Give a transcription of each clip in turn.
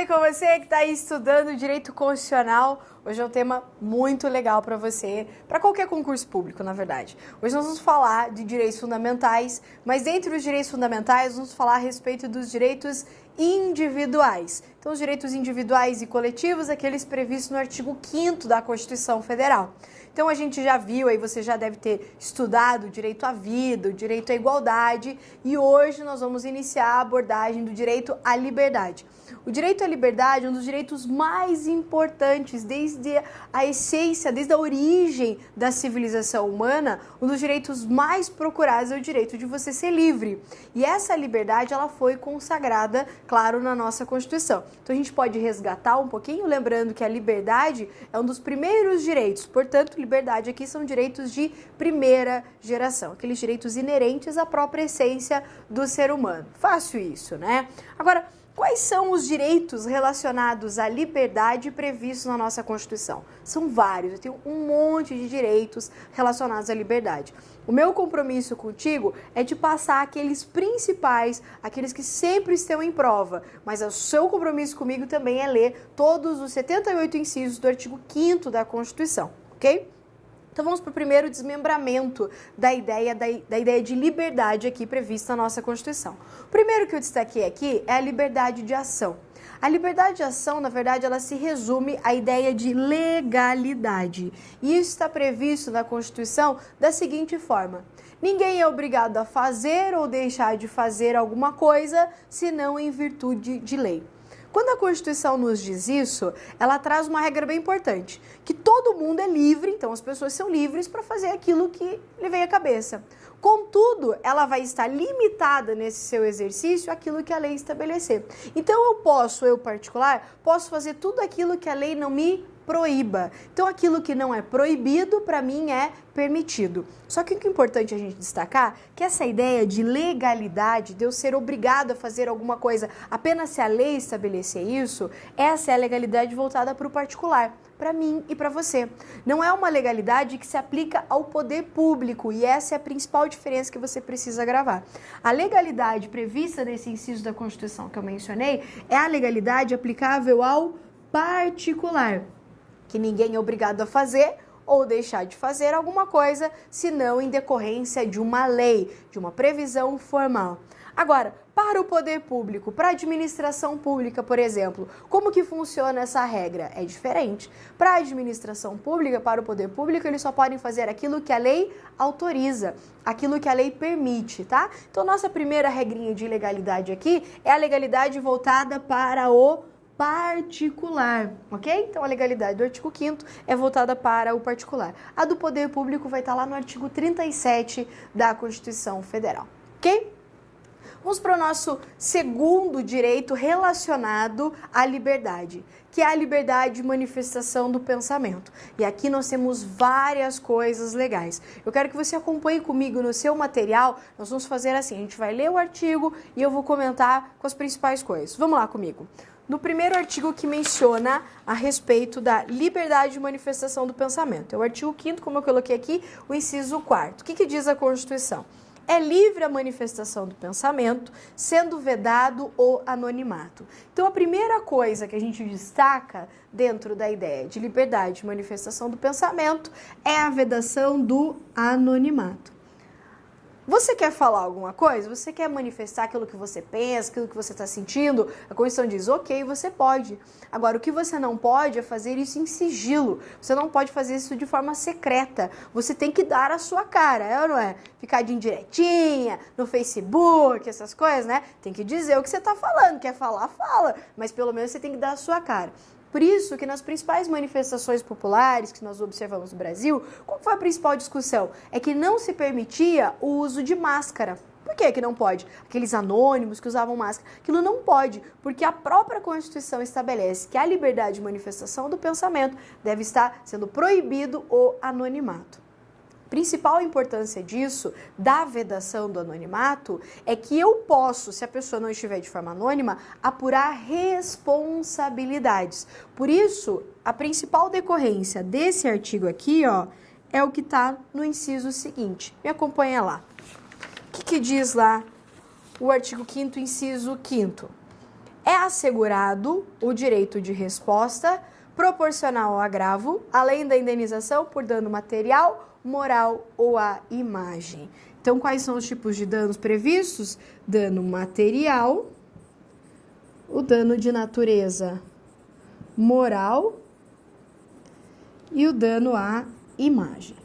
bem com você que está aí estudando Direito Constitucional? Hoje é um tema muito legal para você, para qualquer concurso público, na verdade. Hoje nós vamos falar de direitos fundamentais, mas dentre os direitos fundamentais, vamos falar a respeito dos direitos individuais. Então, os direitos individuais e coletivos, aqueles previstos no artigo 5º da Constituição Federal. Então, a gente já viu, aí você já deve ter estudado o direito à vida, o direito à igualdade, e hoje nós vamos iniciar a abordagem do direito à liberdade. O direito à liberdade é um dos direitos mais importantes desde a essência, desde a origem da civilização humana. Um dos direitos mais procurados é o direito de você ser livre. E essa liberdade, ela foi consagrada, claro, na nossa Constituição. Então a gente pode resgatar um pouquinho, lembrando que a liberdade é um dos primeiros direitos. Portanto, liberdade aqui são direitos de primeira geração, aqueles direitos inerentes à própria essência do ser humano. Fácil isso, né? Agora, quais são os direitos relacionados à liberdade previstos na nossa Constituição? São vários, eu tenho um monte de direitos relacionados à liberdade. O meu compromisso contigo é de passar aqueles principais, aqueles que sempre estão em prova, mas o seu compromisso comigo também é ler todos os 78 incisos do artigo 5º da Constituição, ok? Então vamos para o primeiro desmembramento da ideia de liberdade aqui prevista na nossa Constituição. O primeiro que eu destaquei aqui é a liberdade de ação. A liberdade de ação, na verdade, ela se resume à ideia de legalidade. E isso está previsto na Constituição da seguinte forma: ninguém é obrigado a fazer ou deixar de fazer alguma coisa, senão em virtude de lei. Quando a Constituição nos diz isso, ela traz uma regra bem importante, que todo mundo é livre, então as pessoas são livres para fazer aquilo que lhe vem à cabeça. Contudo, ela vai estar limitada nesse seu exercício àquilo que a lei estabelecer. Então eu particular, posso fazer tudo aquilo que a lei não me proíba. Então aquilo que não é proibido, para mim, é permitido. Só que o que é importante a gente destacar é que essa ideia de legalidade, de eu ser obrigado a fazer alguma coisa apenas se a lei estabelecer isso, essa é a legalidade voltada para o particular, para mim e para você. Não é uma legalidade que se aplica ao poder público, e essa é a principal diferença que você precisa gravar. A legalidade prevista nesse inciso da Constituição que eu mencionei é a legalidade aplicável ao particular, que ninguém é obrigado a fazer ou deixar de fazer alguma coisa, senão em decorrência de uma lei, de uma previsão formal. Agora, para o poder público, para a administração pública, por exemplo, como que funciona essa regra? É diferente. Para a administração pública, para o poder público, eles só podem fazer aquilo que a lei autoriza, aquilo que a lei permite, tá? Então, nossa primeira regrinha de legalidade aqui é a legalidade voltada para o particular, ok? Então a legalidade do artigo 5º é voltada para o particular. A do poder público vai estar lá no artigo 37 da Constituição Federal, ok? Vamos para o nosso segundo direito relacionado à liberdade, que é a liberdade de manifestação do pensamento. E aqui nós temos várias coisas legais. Eu quero que você acompanhe comigo no seu material. Nós vamos fazer assim, a gente vai ler o artigo e eu vou comentar com as principais coisas. Vamos lá comigo. No primeiro artigo que menciona a respeito da liberdade de manifestação do pensamento. É o artigo 5º, como eu coloquei aqui, o inciso 4º. O que diz a Constituição? É livre a manifestação do pensamento, sendo vedado o anonimato. Então, a primeira coisa que a gente destaca dentro da ideia de liberdade de manifestação do pensamento é a vedação do anonimato. Você quer falar alguma coisa? Você quer manifestar aquilo que você pensa, aquilo que você está sentindo? A Constituição diz, ok, você pode. Agora, o que você não pode é fazer isso em sigilo. Você não pode fazer isso de forma secreta. Você tem que dar a sua cara, é ou não é? Ficar de indiretinha, no Facebook, essas coisas, né? Tem que dizer o que você está falando. Quer falar, fala. Mas pelo menos você tem que dar a sua cara. Por isso que nas principais manifestações populares que nós observamos no Brasil, qual foi a principal discussão? É que não se permitia o uso de máscara. Por que não pode? Aqueles anônimos que usavam máscara. Aquilo não pode, porque a própria Constituição estabelece que a liberdade de manifestação do pensamento deve estar sendo proibido o anonimato. Principal importância disso, da vedação do anonimato, é que eu posso, se a pessoa não estiver de forma anônima, apurar responsabilidades. Por isso, a principal decorrência desse artigo aqui, ó, é o que está no inciso seguinte. Me acompanha lá. O que diz lá o artigo 5º, inciso 5º? é assegurado o direito de resposta proporcional ao agravo, além da indenização por dano material, moral ou à imagem. Então, quais são os tipos de danos previstos? Dano material, o dano de natureza moral e o dano à imagem.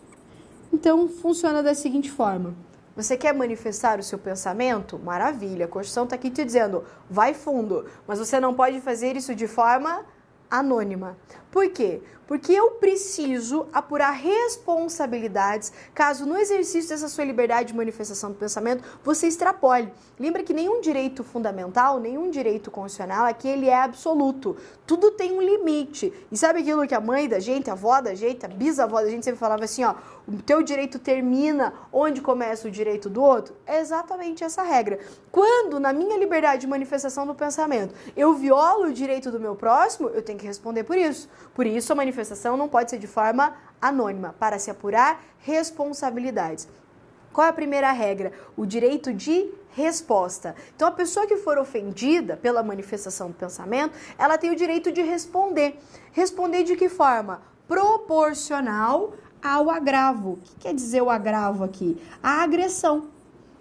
Então, funciona da seguinte forma. Você quer manifestar o seu pensamento? Maravilha, a Constituição está aqui te dizendo, vai fundo, mas você não pode fazer isso de forma anônima. Por quê? Porque eu preciso apurar responsabilidades caso no exercício dessa sua liberdade de manifestação do pensamento você extrapole. Lembra que nenhum direito fundamental, nenhum direito constitucional aqui ele é absoluto. Tudo tem um limite. E sabe aquilo que a mãe da gente, a avó da gente, a bisavó da gente sempre falava assim, ó, o teu direito termina onde começa o direito do outro? É exatamente essa regra. Quando, na minha liberdade de manifestação do pensamento, eu violo o direito do meu próximo, eu tenho que responder por isso. Por isso, a manifestação não pode ser de forma anônima, para se apurar responsabilidades. Qual é a primeira regra? O direito de resposta. Então, a pessoa que for ofendida pela manifestação do pensamento, ela tem o direito de responder. Responder de que forma? Proporcional ao agravo. O que quer dizer o agravo aqui? A agressão.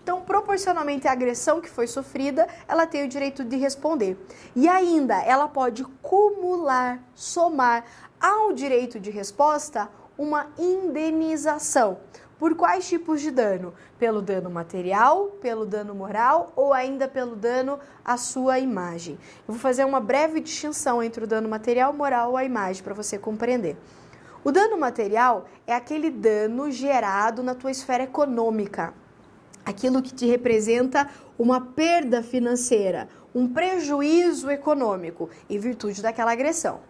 Então, proporcionalmente à agressão que foi sofrida, ela tem o direito de responder. E ainda, ela pode cumular, somar ao direito de resposta uma indenização. Por quais tipos de dano? Pelo dano material, pelo dano moral ou ainda pelo dano à sua imagem. Eu vou fazer uma breve distinção entre o dano material, moral ou à imagem para você compreender. O dano material é aquele dano gerado na tua esfera econômica. Aquilo que te representa uma perda financeira, um prejuízo econômico em virtude daquela agressão.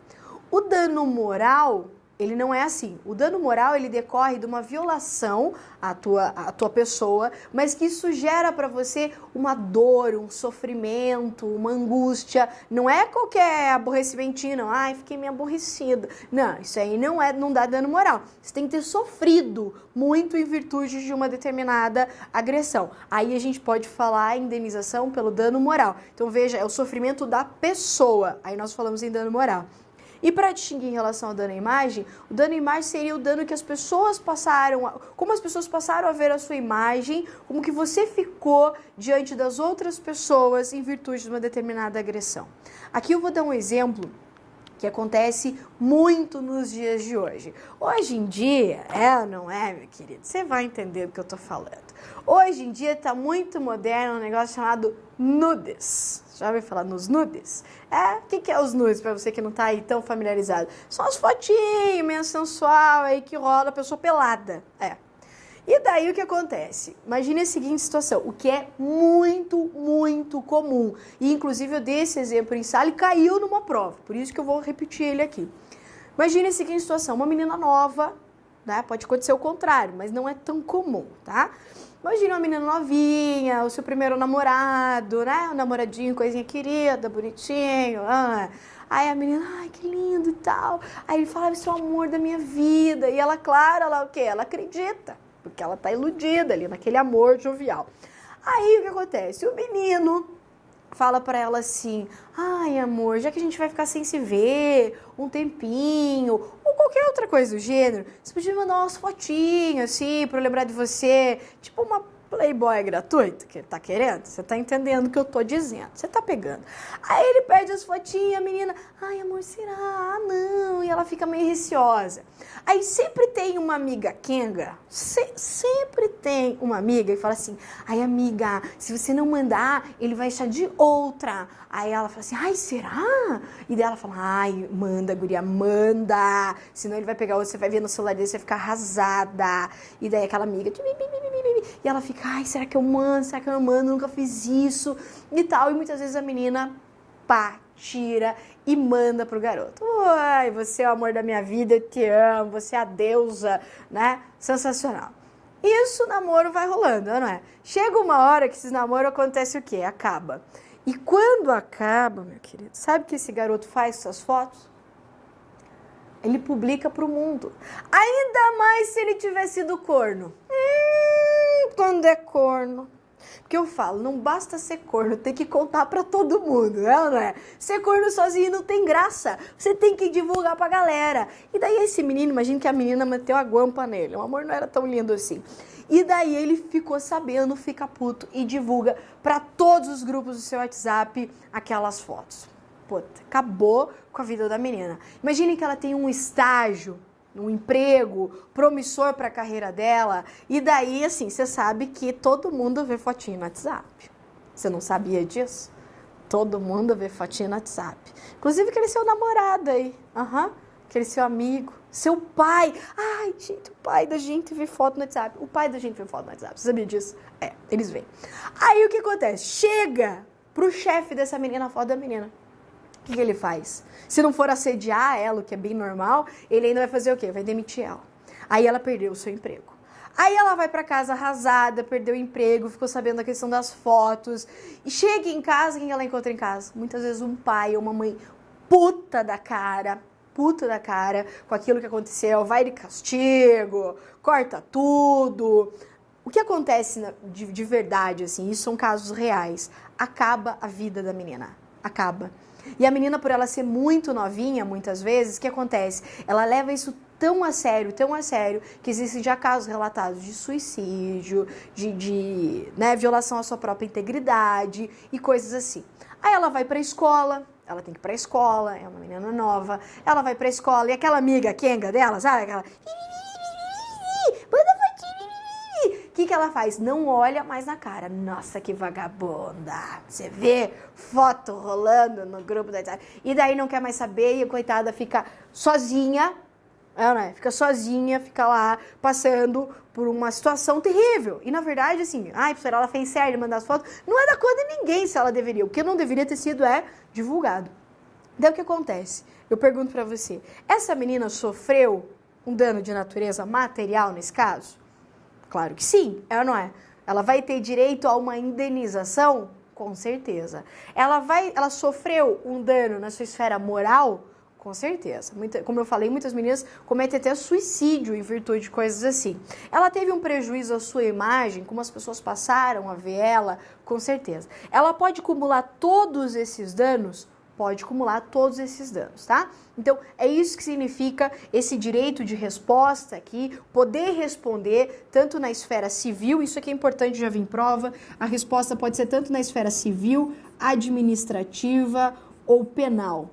O dano moral, ele não é assim. O dano moral, ele decorre de uma violação à tua pessoa, mas que isso gera para você uma dor, um sofrimento, uma angústia. Não é qualquer aborrecimentinho, não. Ai, fiquei meio aborrecida. Não, isso aí não dá dano moral. Você tem que ter sofrido muito em virtude de uma determinada agressão. Aí a gente pode falar em indenização pelo dano moral. Então veja, é o sofrimento da pessoa. Aí nós falamos em dano moral. E para distinguir em relação ao dano à imagem, o dano à imagem seria o dano que as pessoas passaram, como as pessoas passaram a ver a sua imagem, como que você ficou diante das outras pessoas em virtude de uma determinada agressão. Aqui eu vou dar um exemplo que acontece muito nos dias de hoje. Hoje em dia, não é, meu querido? Você vai entender do que eu tô falando. Hoje em dia tá muito moderno um negócio chamado nudes. Já ouviu falar nos nudes? O que é os nudes, para você que não tá aí tão familiarizado? São as fotinhas meio sensual aí que rola a pessoa pelada. E daí o que acontece? Imagine a seguinte situação, o que é muito, muito comum. E inclusive eu dei esse exemplo em sala e caiu numa prova, por isso que eu vou repetir ele aqui. Imagine a seguinte situação, uma menina nova, né? Pode acontecer o contrário, mas não é tão comum, tá? Imagina uma menina novinha, o seu primeiro namorado, né? Um namoradinho, coisinha querida, bonitinho. Aí a menina, ai, que lindo e tal. Aí ele fala, esse é o amor da minha vida. E ela, claro, ela o quê? Ela acredita, porque ela tá iludida ali naquele amor jovial. Aí o que acontece? O menino fala pra ela assim, ai, amor, já que a gente vai ficar sem se ver um tempinho, ou qualquer outra coisa do gênero, você podia mandar umas fotinhas, assim, pra eu lembrar de você, tipo uma Playboy gratuito que ele tá querendo, você tá entendendo o que eu tô dizendo, você tá pegando. Aí ele pede as fotinhas, a menina, ai, amor, será? Ah, não, e ela fica meio receosa. Aí sempre tem uma amiga quenga, sempre tem uma amiga que fala assim, ai, amiga, se você não mandar, ele vai achar de outra. Aí ela fala assim, ai, será? E daí ela fala, ai, manda, guria, manda, senão ele vai pegar outra, você vai ver no celular dele, você vai ficar arrasada. E daí aquela amiga, e ela fica, ai, será que eu mando? Será que eu não mando? Nunca fiz isso e tal. E muitas vezes a menina, tira e manda pro garoto. Ai, você é o amor da minha vida, eu te amo, você é a deusa, né? Sensacional. Isso, o namoro vai rolando, não é? Chega uma hora que esse namoro acontece o quê? Acaba. E quando acaba, meu querido, sabe o que esse garoto faz com essas fotos? Ele publica pro mundo. Ainda mais se ele tiver sido corno. Quando é corno. Porque eu falo, não basta ser corno, tem que contar pra todo mundo, né, não é? Ser corno sozinho não tem graça, você tem que divulgar pra galera. E daí esse menino, imagina que a menina meteu a guampa nele, o amor não era tão lindo assim. E daí ele ficou sabendo, fica puto e divulga pra todos os grupos do seu WhatsApp aquelas fotos. Puta, acabou com a vida da menina. Imagine que ela tem um estágio, um emprego promissor para a carreira dela, e daí, assim, você sabe que todo mundo vê fotinho no WhatsApp. Você não sabia disso? Todo mundo vê fotinho no WhatsApp. Inclusive aquele seu namorado aí, aquele seu amigo, seu pai. Ai, gente, o pai da gente vê foto no WhatsApp. O pai da gente vê foto no WhatsApp, você sabia disso? É, eles veem. Aí o que acontece? Chega pro chefe dessa menina a foto da menina. O que ele faz? Se não for assediar ela, o que é bem normal, ele ainda vai fazer o quê? Vai demitir ela. Aí ela perdeu o seu emprego. Aí ela vai pra casa arrasada, perdeu o emprego, ficou sabendo da questão das fotos. E chega em casa, quem ela encontra em casa? Muitas vezes um pai ou uma mãe puta da cara, com aquilo que aconteceu, vai de castigo, corta tudo. O que acontece de verdade, assim, isso são casos reais, acaba a vida da menina, acaba. E a menina, por ela ser muito novinha, muitas vezes, o que acontece? Ela leva isso tão a sério, que existem já casos relatados de suicídio, de violação à sua própria integridade e coisas assim. Aí ela vai pra escola, ela tem que ir pra escola, é uma menina nova, ela vai pra escola e aquela amiga Kenga dela, sabe? Aquela... O que ela faz? Não olha mais na cara. Nossa, que vagabunda. Você vê foto rolando no grupo da WhatsApp. E daí não quer mais saber e a coitada fica sozinha. Fica sozinha, fica lá passando por uma situação terrível. E na verdade, assim, professora, ela fez certo de mandar as fotos. Não é da conta de ninguém se ela deveria. O que não deveria ter sido é divulgado. Daí o que acontece? Eu pergunto pra você, essa menina sofreu um dano de natureza material nesse caso? Claro que sim, ela não é. Ela vai ter direito a uma indenização? Com certeza. Ela sofreu um dano na sua esfera moral? Com certeza. Como eu falei, muitas meninas cometem até suicídio em virtude de coisas assim. Ela teve um prejuízo à sua imagem, como as pessoas passaram a ver ela? Com certeza. Ela pode acumular todos esses danos? Pode acumular todos esses danos, tá? Então, é isso que significa esse direito de resposta aqui, poder responder tanto na esfera civil, isso aqui é importante, já vi em prova, a resposta pode ser tanto na esfera civil, administrativa ou penal.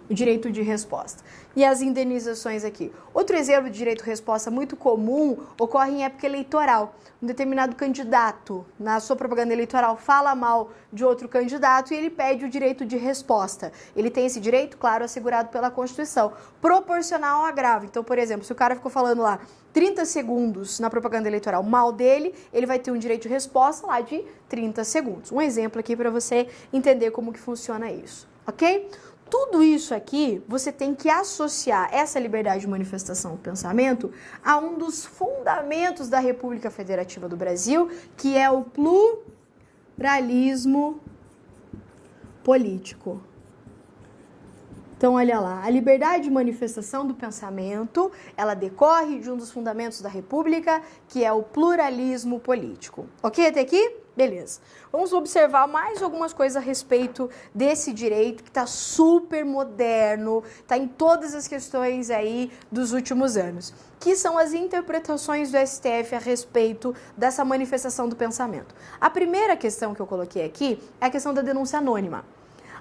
O direito de resposta. E as indenizações aqui. Outro exemplo de direito de resposta muito comum ocorre em época eleitoral. Um determinado candidato, na sua propaganda eleitoral, fala mal de outro candidato e ele pede o direito de resposta. Ele tem esse direito, claro, assegurado pela Constituição, proporcional ao agravo. Então, por exemplo, se o cara ficou falando lá 30 segundos na propaganda eleitoral mal dele, ele vai ter um direito de resposta lá de 30 segundos. Um exemplo aqui para você entender como que funciona isso, ok? Tudo isso aqui, você tem que associar essa liberdade de manifestação do pensamento a um dos fundamentos da República Federativa do Brasil, que é o pluralismo político. Então, olha lá, a liberdade de manifestação do pensamento, ela decorre de um dos fundamentos da República, que é o pluralismo político. Ok até aqui? Beleza. Vamos observar mais algumas coisas a respeito desse direito que está super moderno, está em todas as questões aí dos últimos anos, que são as interpretações do STF a respeito dessa manifestação do pensamento. A primeira questão que eu coloquei aqui é a questão da denúncia anônima.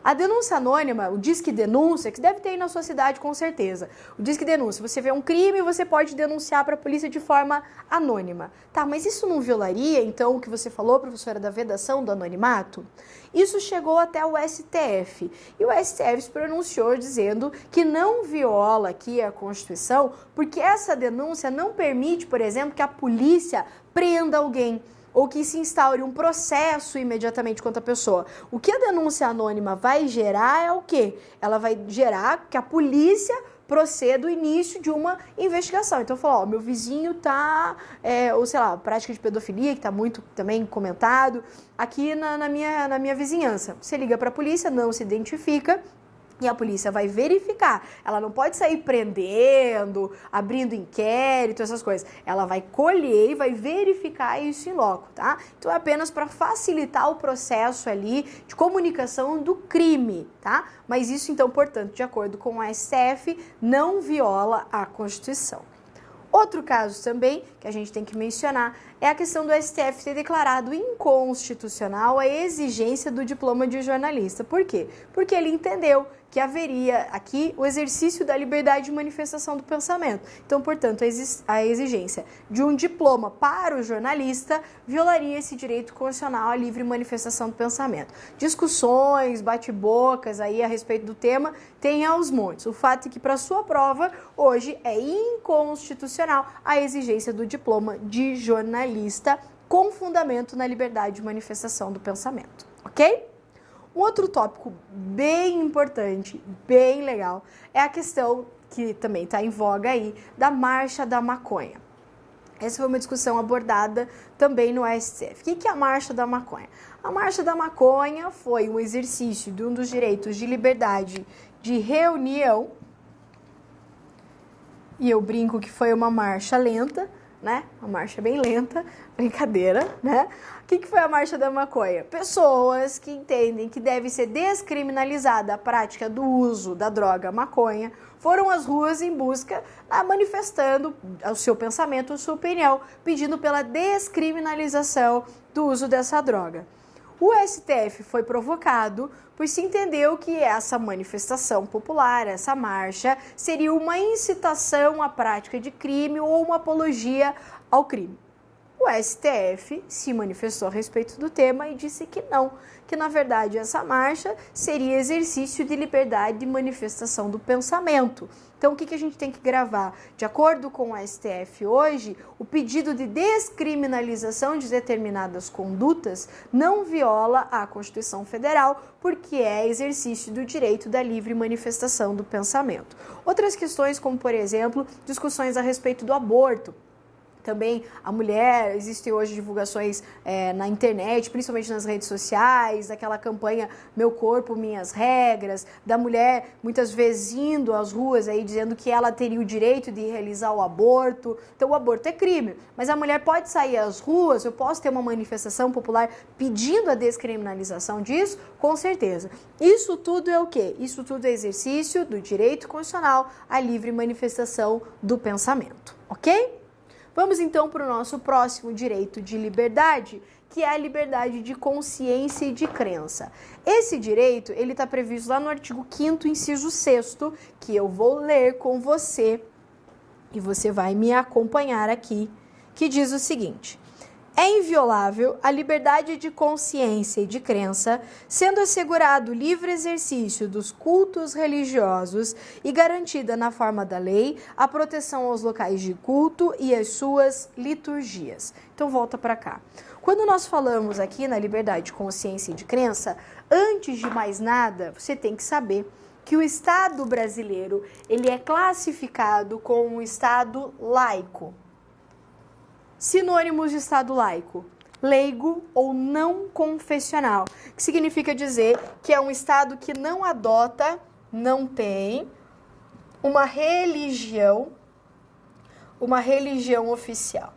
A denúncia anônima, o Disque Denúncia, que deve ter aí na sua cidade com certeza. O Disque Denúncia, você vê um crime, você pode denunciar para a polícia de forma anônima. Tá, mas isso não violaria, então, o que você falou, professora, da vedação do anonimato? Isso chegou até o STF. E o STF se pronunciou dizendo que não viola aqui a Constituição, porque essa denúncia não permite, por exemplo, que a polícia prenda alguém, ou que se instaure um processo imediatamente contra a pessoa. O que a denúncia anônima vai gerar é o quê? Ela vai gerar que a polícia proceda o início de uma investigação. Então, falou, meu vizinho tá, ou sei lá, prática de pedofilia, que tá muito também comentado, aqui na minha vizinhança. Você liga para a polícia, não se identifica, E a polícia vai verificar. Ela não pode sair prendendo, abrindo inquérito, essas coisas. Ela vai colher e vai verificar isso em loco, tá? Então é apenas para facilitar o processo ali de comunicação do crime, tá? Mas isso, então, portanto, de acordo com o STF, não viola a Constituição. Outro caso também que a gente tem que mencionar é a questão do STF ter declarado inconstitucional a exigência do diploma de jornalista. Por quê? Porque ele entendeu que haveria aqui o exercício da liberdade de manifestação do pensamento. Então, portanto, a exigência de um diploma para o jornalista violaria esse direito constitucional à livre manifestação do pensamento. Discussões, bate-bocas aí a respeito do tema tem aos montes. O fato é que para sua prova, hoje é inconstitucional a exigência do diploma de jornalista com fundamento na liberdade de manifestação do pensamento, ok? Um outro tópico bem importante, bem legal, é a questão que também está em voga aí, da Marcha da Maconha. Essa foi uma discussão abordada também no STF. O que é a Marcha da Maconha? A Marcha da Maconha foi um exercício de um dos direitos de liberdade de reunião, e eu brinco que foi uma marcha lenta, né? Uma marcha bem lenta, brincadeira, né? O que foi a Marcha da Maconha? Pessoas que entendem que deve ser descriminalizada a prática do uso da droga maconha foram às ruas em busca, manifestando o seu pensamento, a sua opinião, pedindo pela descriminalização do uso dessa droga. O STF foi provocado, pois se entendeu que essa manifestação popular, essa marcha, seria uma incitação à prática de crime ou uma apologia ao crime. O STF se manifestou a respeito do tema e disse que não, que na verdade essa marcha seria exercício de liberdade de manifestação do pensamento. Então o que a gente tem que gravar? De acordo com o STF hoje, o pedido de descriminalização de determinadas condutas não viola a Constituição Federal, porque é exercício do direito da livre manifestação do pensamento. Outras questões, como por exemplo, discussões a respeito do aborto. Também a mulher, existem hoje divulgações na internet, principalmente nas redes sociais, daquela campanha Meu Corpo, Minhas Regras, da mulher muitas vezes indo às ruas aí dizendo que ela teria o direito de realizar o aborto. Então o aborto é crime, mas a mulher pode sair às ruas, eu posso ter uma manifestação popular pedindo a descriminalização disso? Com certeza. Isso tudo é o quê? Isso tudo é exercício do direito constitucional à livre manifestação do pensamento, ok? Vamos então para o nosso próximo direito de liberdade, que é a liberdade de consciência e de crença. Esse direito, ele está previsto lá no artigo 5º, inciso 6º, que eu vou ler com você e você vai me acompanhar aqui, que diz o seguinte: é inviolável a liberdade de consciência e de crença, sendo assegurado o livre exercício dos cultos religiosos e garantida na forma da lei a proteção aos locais de culto e às suas liturgias. Então volta para cá. Quando nós falamos aqui na liberdade de consciência e de crença, antes de mais nada, você tem que saber que o Estado brasileiro, ele é classificado como um Estado laico. Sinônimos de Estado laico: leigo ou não confessional, que significa dizer que é um Estado que não adota, não tem uma religião oficial.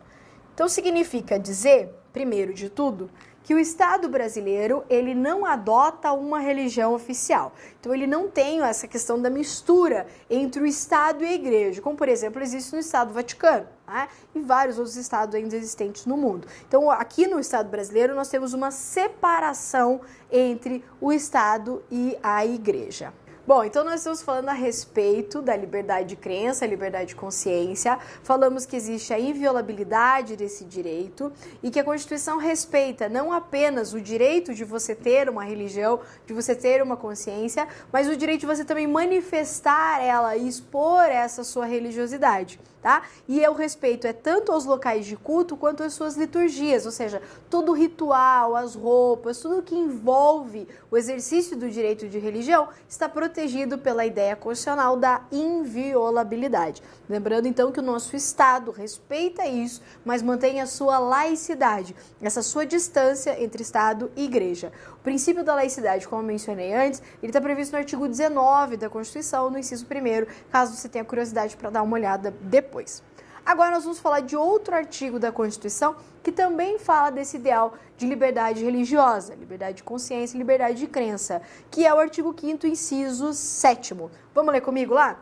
Então significa dizer, primeiro de tudo, que o Estado brasileiro, ele não adota uma religião oficial. Então, ele não tem essa questão da mistura entre o Estado e a Igreja, como, por exemplo, existe no Estado Vaticano, né? E vários outros estados ainda existentes no mundo. Então, aqui no Estado brasileiro, nós temos uma separação entre o Estado e a Igreja. Bom, então nós estamos falando a respeito da liberdade de crença, liberdade de consciência, falamos que existe a inviolabilidade desse direito e que a Constituição respeita não apenas o direito de você ter uma religião, de você ter uma consciência, mas o direito de você também manifestar ela e expor essa sua religiosidade. tá? E o respeito é tanto aos locais de culto quanto às suas liturgias, ou seja, todo o ritual, as roupas, tudo que envolve o exercício do direito de religião está protegido pela ideia constitucional da inviolabilidade. Lembrando então que o nosso Estado respeita isso, mas mantém a sua laicidade, essa sua distância entre Estado e Igreja. O princípio da laicidade, como eu mencionei antes, ele está previsto no artigo 19 da Constituição, no inciso 1º, caso você tenha curiosidade para dar uma olhada depois. Agora nós vamos falar de outro artigo da Constituição que também fala desse ideal de liberdade religiosa, liberdade de consciência e liberdade de crença, que é o artigo 5º, inciso 7º. Vamos ler comigo lá?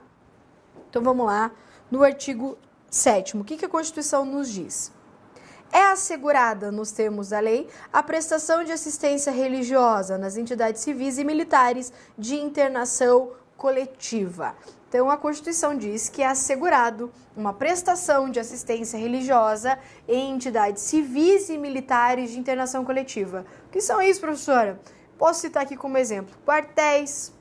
Então vamos lá, no artigo 7º, o que a Constituição nos diz? É assegurada, nos termos da lei, a prestação de assistência religiosa nas entidades civis e militares de internação coletiva. Então, a Constituição diz que é assegurado uma prestação de assistência religiosa em entidades civis e militares de internação coletiva. O que são isso, professora? Posso citar aqui como exemplo: quartéis,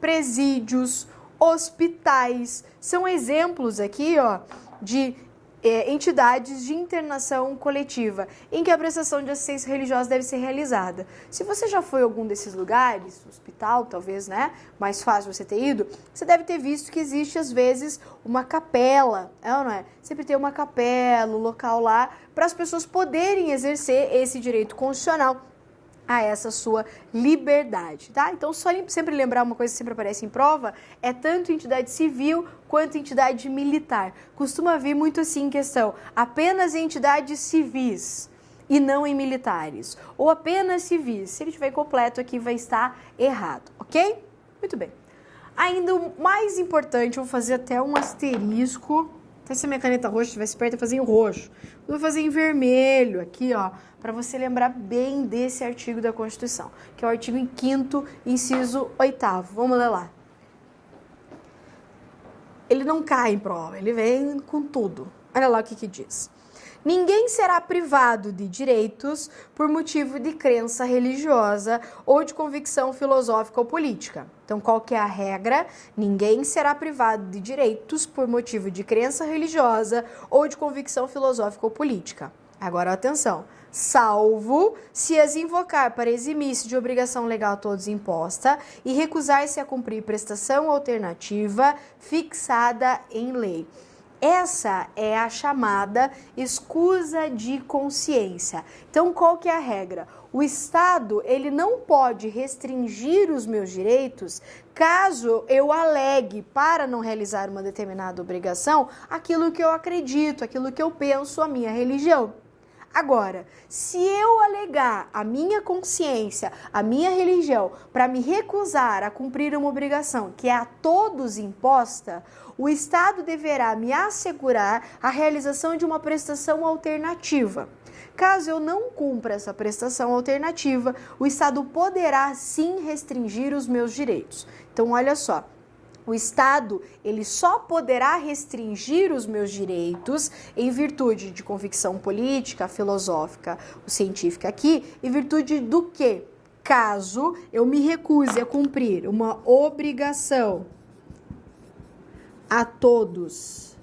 presídios, hospitais. São exemplos aqui, ó, de entidades de internação coletiva, em que a prestação de assistência religiosa deve ser realizada. Se você já foi a algum desses lugares, hospital, talvez, né, mais fácil você ter ido, você deve ter visto que existe, às vezes, uma capela, não é? Sempre tem uma capela, um local lá, para as pessoas poderem exercer esse direito constitucional a essa sua liberdade, tá? Então, só sempre lembrar uma coisa que sempre aparece em prova, é tanto entidade civil quanto entidade militar. Costuma vir muito assim em questão, apenas em entidades civis e não em militares, ou apenas civis. Se ele estiver incompleto aqui, vai estar errado, ok? Muito bem. Ainda o mais importante, eu vou fazer até um asterisco. Até se a minha caneta roxa estivesse perto, eu vou fazer em roxo. Eu vou fazer em vermelho aqui, ó, para você lembrar bem desse artigo da Constituição, que é o artigo 5º, inciso 8º. Vamos ler lá. Ele não cai em prova, ele vem com tudo. Olha lá o que diz. Ninguém será privado de direitos por motivo de crença religiosa ou de convicção filosófica ou política. Então, qual que é a regra? Ninguém será privado de direitos por motivo de crença religiosa ou de convicção filosófica ou política. Agora, atenção. Salvo se as invocar para eximir-se de obrigação legal a todos imposta e recusar-se a cumprir prestação alternativa fixada em lei. Essa é a chamada escusa de consciência. Então, qual que é a regra? O Estado, ele não pode restringir os meus direitos caso eu alegue, para não realizar uma determinada obrigação, aquilo que eu acredito, aquilo que eu penso, a minha religião. Agora, se eu alegar a minha consciência, a minha religião, para me recusar a cumprir uma obrigação que é a todos imposta, o Estado deverá me assegurar a realização de uma prestação alternativa. Caso eu não cumpra essa prestação alternativa, o Estado poderá sim restringir os meus direitos. Então, olha só. O Estado, ele só poderá restringir os meus direitos em virtude de convicção política, filosófica ou científica aqui, em virtude do quê? Caso eu me recuse a cumprir uma obrigação a todos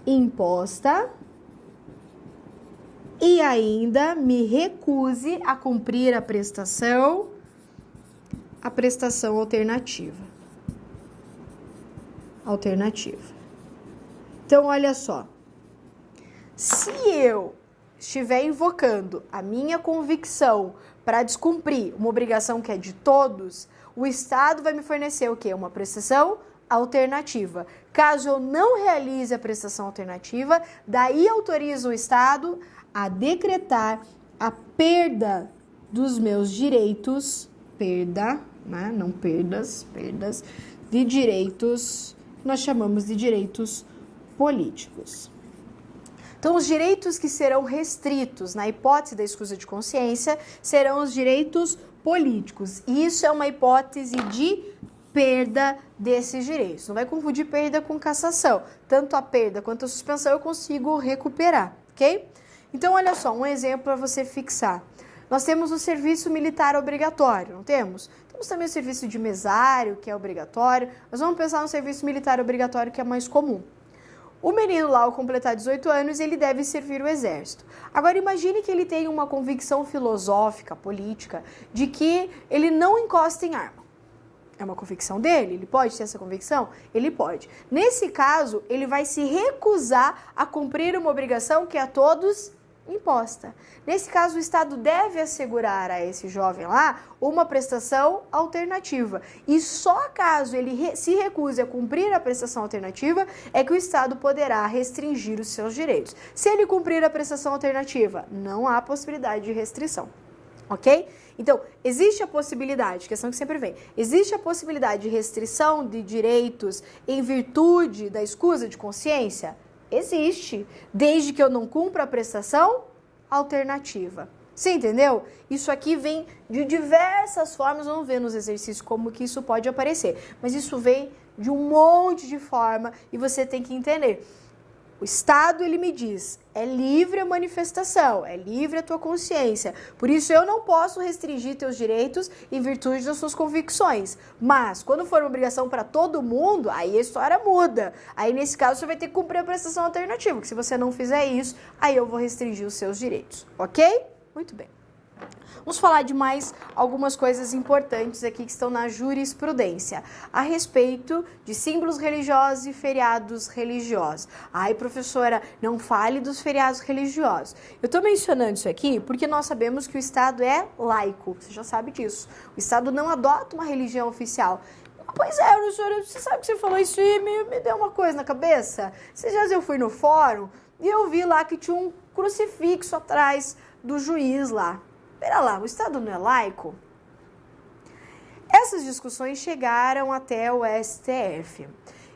imposta e ainda me recuse a cumprir a prestação alternativa. Então, olha só. Se eu estiver invocando a minha convicção para descumprir uma obrigação que é de todos, o Estado vai me fornecer o quê? Uma prestação alternativa. Caso eu não realize a prestação alternativa, daí autoriza o Estado a decretar a perda dos meus direitos, não perdas, de direitos, nós chamamos de direitos políticos. Então, os direitos que serão restritos na hipótese da escusa de consciência serão os direitos políticos. E isso é uma hipótese de perda desses direitos. Não vai confundir perda com cassação. Tanto a perda quanto a suspensão eu consigo recuperar, ok? Então, olha só, um exemplo para você fixar. Nós temos o serviço militar obrigatório, não temos? Temos também o serviço de mesário, que é obrigatório. Nós vamos pensar no serviço militar obrigatório, que é mais comum. O menino lá, ao completar 18 anos, ele deve servir o exército. Agora, imagine que ele tem uma convicção filosófica, política, de que ele não encosta em arma. É uma convicção dele? Ele pode ter essa convicção? Ele pode. Nesse caso, ele vai se recusar a cumprir uma obrigação que a todos imposta. Nesse caso, o Estado deve assegurar a esse jovem lá uma prestação alternativa. E só caso ele se recuse a cumprir a prestação alternativa é que o Estado poderá restringir os seus direitos. Se ele cumprir a prestação alternativa, não há possibilidade de restrição. Ok? Então, existe a possibilidade, questão que sempre vem, existe a possibilidade de restrição de direitos em virtude da escusa de consciência? Existe, desde que eu não cumpra a prestação alternativa. Você entendeu? Isso aqui vem de diversas formas, vamos ver nos exercícios como que isso pode aparecer. Mas isso vem de um monte de forma e você tem que entender. O Estado, ele me diz, é livre a manifestação, é livre a tua consciência. Por isso, eu não posso restringir teus direitos em virtude das suas convicções. Mas, quando for uma obrigação para todo mundo, aí a história muda. Aí, nesse caso, você vai ter que cumprir a prestação alternativa, que se você não fizer isso, aí eu vou restringir os seus direitos. Ok? Muito bem. Vamos falar de mais algumas coisas importantes aqui que estão na jurisprudência a respeito de símbolos religiosos e feriados religiosos. Ai, professora, não fale dos feriados religiosos. Eu estou mencionando isso aqui porque nós sabemos que o Estado é laico, você já sabe disso. O Estado não adota uma religião oficial. Pois é, professora, você sabe que você falou isso e me deu uma coisa na cabeça. Esses dias eu fui no fórum e eu vi lá que tinha um crucifixo atrás do juiz lá. Pera lá, o Estado não é laico? Essas discussões chegaram até o STF.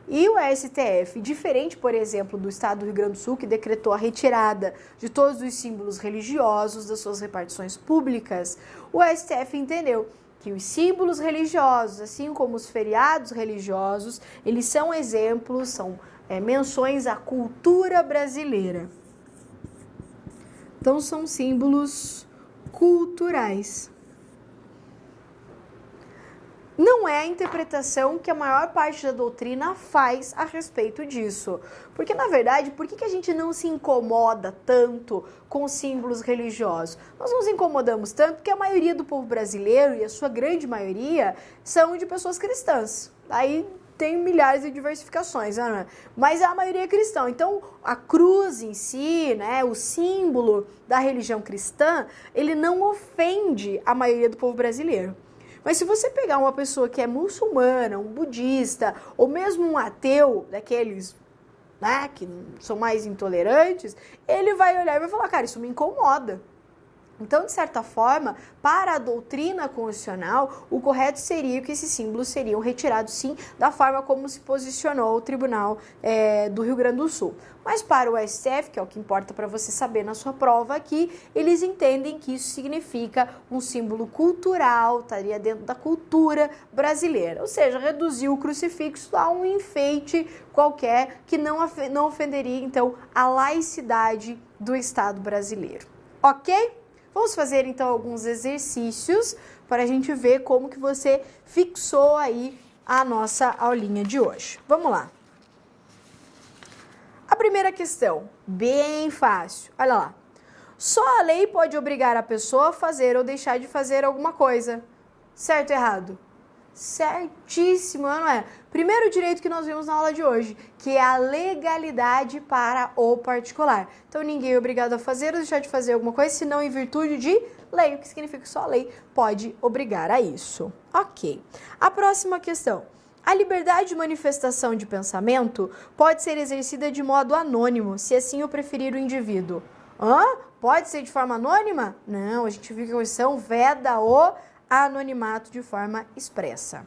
E o STF, diferente, por exemplo, do Estado do Rio Grande do Sul, que decretou a retirada de todos os símbolos religiosos das suas repartições públicas, o STF entendeu que os símbolos religiosos, assim como os feriados religiosos, eles são exemplos, são menções à cultura brasileira. Então, são símbolos culturais. Não é a interpretação que a maior parte da doutrina faz a respeito disso. Porque, na verdade, por que a gente não se incomoda tanto com símbolos religiosos? Nós nos incomodamos tanto porque a maioria do povo brasileiro, e a sua grande maioria, são de pessoas cristãs. Aí tem milhares de diversificações, né? Mas a maioria é cristã. Então, a cruz em si, né, o símbolo da religião cristã, ele não ofende a maioria do povo brasileiro. Mas se você pegar uma pessoa que é muçulmana, um budista, ou mesmo um ateu, daqueles, né, que são mais intolerantes, ele vai olhar e vai falar, cara, isso me incomoda. Então, de certa forma, para a doutrina constitucional, o correto seria que esses símbolos seriam retirados, sim, da forma como se posicionou o Tribunal do Rio Grande do Sul. Mas para o STF, que é o que importa para você saber na sua prova aqui, eles entendem que isso significa um símbolo cultural, estaria dentro da cultura brasileira. Ou seja, reduzir o crucifixo a um enfeite qualquer que não ofenderia, então, a laicidade do Estado brasileiro. Ok? Vamos fazer, então, alguns exercícios para a gente ver como que você fixou aí a nossa aulinha de hoje. Vamos lá. A primeira questão, bem fácil. Olha lá. Só a lei pode obrigar a pessoa a fazer ou deixar de fazer alguma coisa. Certo ou errado? Certíssimo, não é? Primeiro direito que nós vimos na aula de hoje, que é a legalidade para o particular. Então, ninguém é obrigado a fazer ou deixar de fazer alguma coisa, senão em virtude de lei, o que significa que só a lei pode obrigar a isso. Ok. A próxima questão. A liberdade de manifestação de pensamento pode ser exercida de modo anônimo, se assim o preferir o indivíduo. Pode ser de forma anônima? Não, a gente viu que a Constituição veda o anonimato de forma expressa.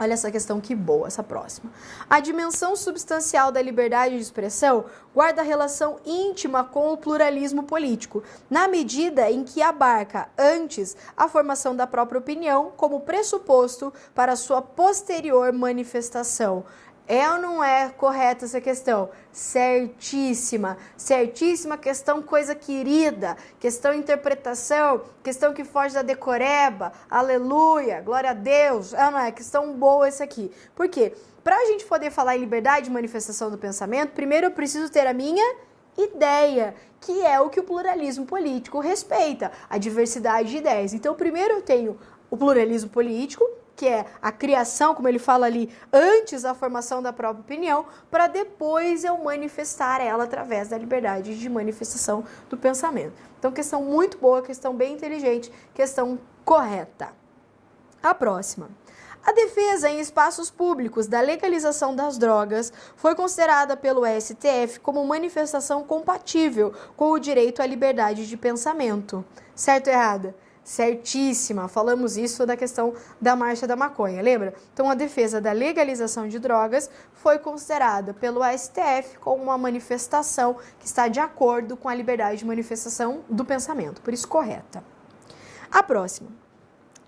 Olha essa questão que boa, essa próxima. A dimensão substancial da liberdade de expressão guarda relação íntima com o pluralismo político, na medida em que abarca antes a formação da própria opinião como pressuposto para sua posterior manifestação. É ou não é correta essa questão? Certíssima. Certíssima questão, coisa querida. Questão interpretação, questão que foge da decoreba. Aleluia, glória a Deus. É ou não é? Questão boa essa aqui. Por quê? para a gente poder falar em liberdade de manifestação do pensamento, primeiro eu preciso ter a minha ideia, que é o que o pluralismo político respeita, a diversidade de ideias. Então, primeiro eu tenho o pluralismo político, que é a criação, como ele fala ali, antes da formação da própria opinião, para depois eu manifestar ela através da liberdade de manifestação do pensamento. Então, questão muito boa, questão bem inteligente, questão correta. A próxima. A defesa em espaços públicos da legalização das drogas foi considerada pelo STF como manifestação compatível com o direito à liberdade de pensamento. Certo ou errada? Certíssima, falamos isso da questão da marcha da maconha, lembra? Então, a defesa da legalização de drogas foi considerada pelo STF como uma manifestação que está de acordo com a liberdade de manifestação do pensamento, por isso correta. A próxima.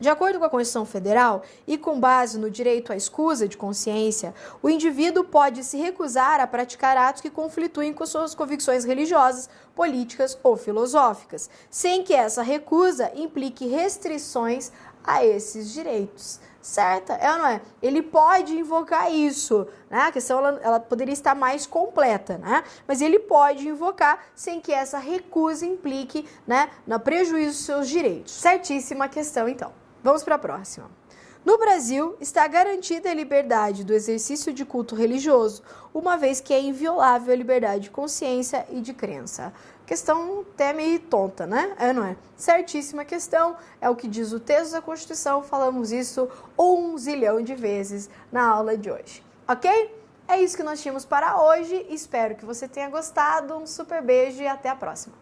De acordo com a Constituição Federal e com base no direito à escusa de consciência, o indivíduo pode se recusar a praticar atos que conflituem com suas convicções religiosas, políticas ou filosóficas, sem que essa recusa implique restrições a esses direitos. Certa? É ou não é? Ele pode invocar isso, né? A questão ela poderia estar mais completa, né? Mas ele pode invocar sem que essa recusa implique, né, no prejuízo dos seus direitos. Certíssima questão, então. Vamos para a próxima. No Brasil, está garantida a liberdade do exercício de culto religioso, uma vez que é inviolável a liberdade de consciência e de crença. Questão até meio tonta, né? É, não é? Certíssima questão, é o que diz o texto da Constituição, falamos isso 1 zilhão de vezes na aula de hoje, ok? É isso que nós tínhamos para hoje, espero que você tenha gostado, um super beijo e até a próxima.